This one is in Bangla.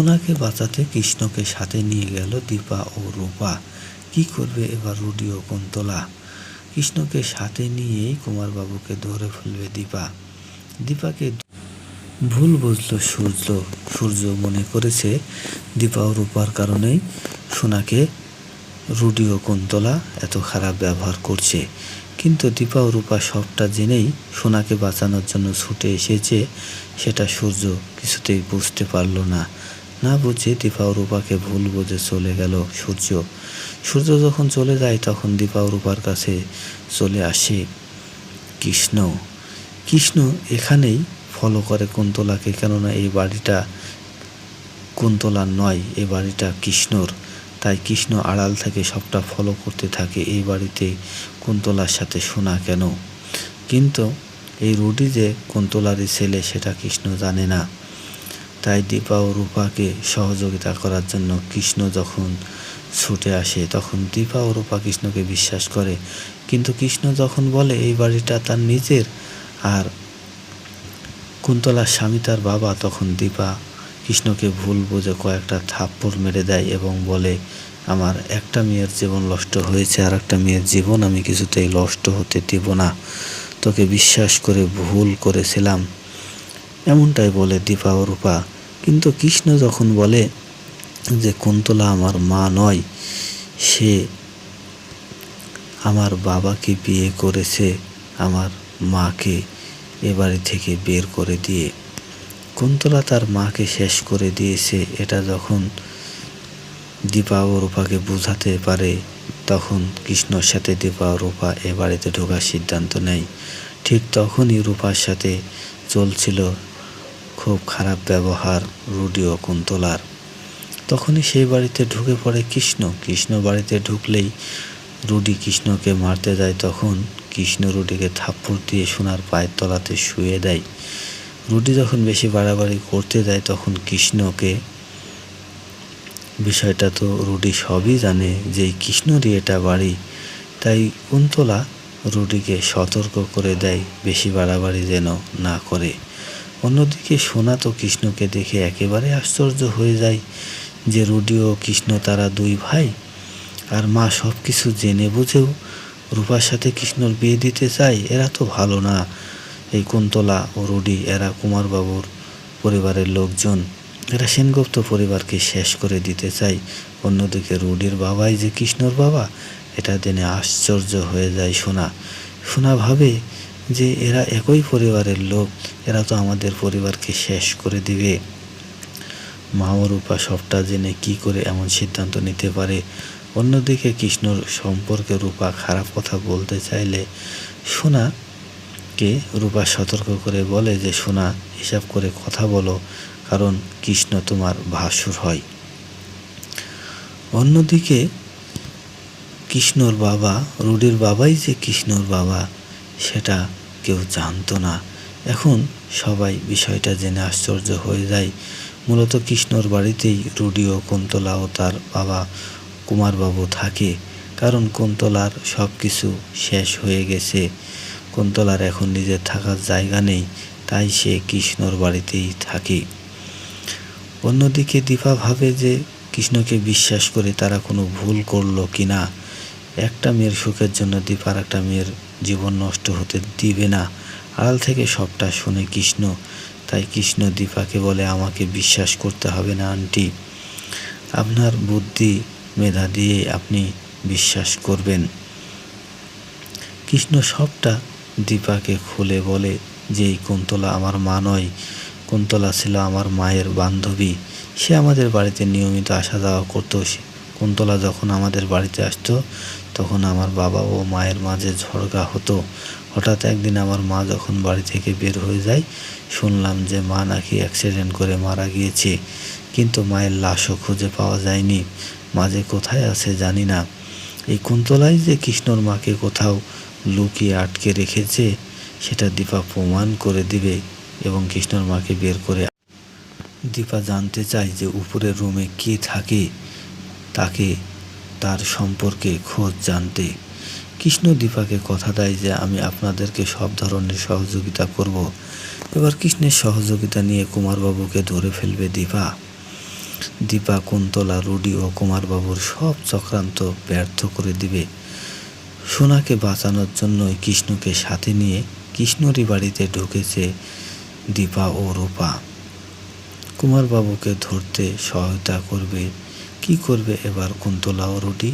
সোনাকে বাঁচাতে কৃষ্ণকে সাথে নিয়ে গেল দীপা ও রূপা। কি করবে এবার রুডি ও কুন্তলা? কৃষ্ণকে সাথে নিয়েই কুমারবাবুকে ধরে ফেলবে দীপা। দীপাকে ভুল বুঝল সূর্য মনে করেছে দীপা ও রূপার কারণেই সোনাকে রুডি ও কুন্তলা এত খারাপ ব্যবহার করছে। কিন্তু দীপা ও রূপা সবটা জেনেই সোনাকে বাঁচানোর জন্য ছুটে এসেছে, সেটা সূর্য কিছুতেই বুঝতে পারল না। না বুঝে দীপা ও রূপাকে ভুল বুঝে চলে গেল সূর্য যখন চলে যায় তখন দীপা ও রূপার কাছে চলে আসে কৃষ্ণ এখানেই ফলো করে কুন্তলাকে, কেননা এই বাড়িটা কুন্তলার নয়, এই বাড়িটা কৃষ্ণর। তাই কৃষ্ণ আড়াল থেকে সবটা ফলো করতে থাকে, এই বাড়িতে কুন্তলার সাথে সোনা কেন। কিন্তু এই রুডি যে কুন্তলারই ছেলে সেটা কৃষ্ণ জানে না। তাই দীপা ও রূপাকে সহযোগিতা করার জন্য কৃষ্ণ যখন ছুটে আসে তখন দীপা ও রূপা কৃষ্ণকে বিশ্বাস করে। কিন্তু কৃষ্ণ যখন বলে এই বাড়িটা তার নিজের আর কুন্তলার স্বামী তার বাবা, তখন দীপা কৃষ্ণকে ভুল বুঝে কয়েকটা থাপ্পড় মেরে দেয় এবং বলে, আমার একটা মেয়ের জীবন নষ্ট হয়েছে, আর একটা মেয়ের জীবন আমি কিছুতেই নষ্ট হতে দেব না। তোকে বিশ্বাস করে ভুল করেছিলাম, এমনটাই বলে দীপা ও রূপা। কিন্তু কৃষ্ণ যখন বলে যে কুন্তলা আমার মা নয়, সে আমার বাবাকে বিয়ে করেছে আমার মাকে এ বাড়ি থেকে বের করে দিয়ে, কুন্তলা তার মাকে শেষ করে দিয়েছে, এটা যখন দীপা ও রূপাকে বোঝাতে পারে তখন কৃষ্ণর সাথে দীপা ও রূপা এ বাড়িতে ঢোকার সিদ্ধান্ত নেয়। ঠিক তখনই রূপার সাথে চলছিল খুব খারাপ ব্যবহার রুডি ও কুন্তলার। তখনই সেই বাড়িতে ঢুকে পড়ে কৃষ্ণ বাড়িতে ঢুকলেই রুডি কৃষ্ণকে মারতে যায়, তখন কৃষ্ণ রুডিকে থাপ্পড় দিয়ে সোনার পায়ের তলাতে শুয়ে দেয়। রুডি যখন বেশি বাড়াবাড়ি করতে যায় তখন কৃষ্ণকে, বিষয়টা তো রুডি সবই জানে যে কৃষ্ণরই এটা বাড়ি, তাই কুন্তলা রুডিকে সতর্ক করে দেয় বেশি বাড়াবাড়ি যেন না করে। অন্যদিকে সোনা তো কৃষ্ণকে দেখে একেবারে আশ্চর্য হয়ে যায় যে রুডি ও কৃষ্ণ তারা দুই ভাই, আর মা সব কিছু জেনে বুঝেও রূপার সাথে কৃষ্ণর বিয়ে দিতে চায়। এরা তো ভালো না, এই কুন্তলা ও রুডি এরা কুমারবাবুর পরিবারের লোকজন, এরা সেনগুপ্ত পরিবারকে শেষ করে দিতে চায়। অন্যদিকে রুডির বাবাই যে কৃষ্ণর বাবা, এটা জেনে আশ্চর্য হয়ে যায় সোনা ভাবে যে এরা একই পরিবারের লোক, এরা তো আমাদের পরিবারকে শেষ করে দিবে। মা ও রূপা সবটা জেনে কি করে এমন সিদ্ধান্ত নিতে পারে। অন্যদিকে কৃষ্ণর সম্পর্কে রূপা খারাপ কথা বলতে চাইলে সোনাকে রূপা সতর্ক করে বলে যে সোনা হিসাব করে কথা বলো, কারণ কৃষ্ণ তোমার ভাসুর হয়। অন্যদিকে কৃষ্ণর বাবা, রুডির বাবাই যে কৃষ্ণর বাবা সেটা কেউ জানতো না। এখন সবাই বিষয়টা জেনে আশ্চর্য হয়ে যায়। মূলত কৃষ্ণর বাড়িতেই রুডি ও কুন্তলা ও তার বাবা কুমারবাবু থাকে, কারণ কুন্তলার সব কিছু শেষ হয়ে গেছে। কুন্তলার এখন নিজের থাকার জায়গা নেই, তাই সে কৃষ্ণর বাড়িতেই থাকে। অন্যদিকে দীপা ভাবে যে কৃষ্ণকে বিশ্বাস করে তারা কোনো ভুল করলো কিনা। একটা মেয়ের সুখের জন্য দীপার একটা মেয়ের জীবন নষ্ট হতে দিবে না। আড়াল থেকে সবটা শুনে কৃষ্ণ, তাই কৃষ্ণ দীপাকে বলে, আমাকে বিশ্বাস করতে হবে না আন্টি, আপনার বুদ্ধি মেধা দিয়ে আপনি বিশ্বাস করবেন। কৃষ্ণ সবটা দীপাকে খুলে বলে যে এই কুন্তলা আমার মা নয়, কুন্তলা ছিল আমার মায়ের বান্ধবী, সে আমাদের বাড়িতে নিয়মিত আসা যাওয়া করতো। কুন্তলা যখন আমাদের বাড়িতে আসতো তখন আমার বাবা ও মায়ের মাঝে ঝগড়া হতো। হঠাৎ একদিন আমার মা যখন বাড়ি থেকে বের হয়ে যায়, শুনলাম যে মা নাকি অ্যাক্সিডেন্ট করে মারা গিয়েছে, কিন্তু মায়ের লাশও খুঁজে পাওয়া যায়নি। মা যে কোথায় আছে জানি না। এই কুন্তলাই যে কৃষ্ণর মাকে কোথাও লুকিয়ে আটকে রেখেছে সেটা দীপা প্রমাণ করে দিবে এবং কৃষ্ণর মাকে বের করে। দীপা জানতে চায় যে উপরের রুমে কে থাকে, তাকে তার সম্পর্কে খোঁজ জানতে। কৃষ্ণ দীপাকে কথা দেয় যে আমি আপনাদেরকে সব ধরনের সহযোগিতা করব। এবার কৃষ্ণের সহযোগিতা নিয়ে কুমারবাবুকে ধরে ফেলবে দীপা। দীপা, কুন্তলা, রুডি ও কুমারবাবুর সব চক্রান্ত ব্যর্থ করে দিবে। সোনাকে বাঁচানোর জন্যই কৃষ্ণকে সাথে নিয়ে কৃষ্ণরই বাড়িতে ঢুকেছে দীপা ও রূপা। কুমারবাবুকে ধরতে সহায়তা করবে। কি করবে এবার কুন্তলা ও রুডি?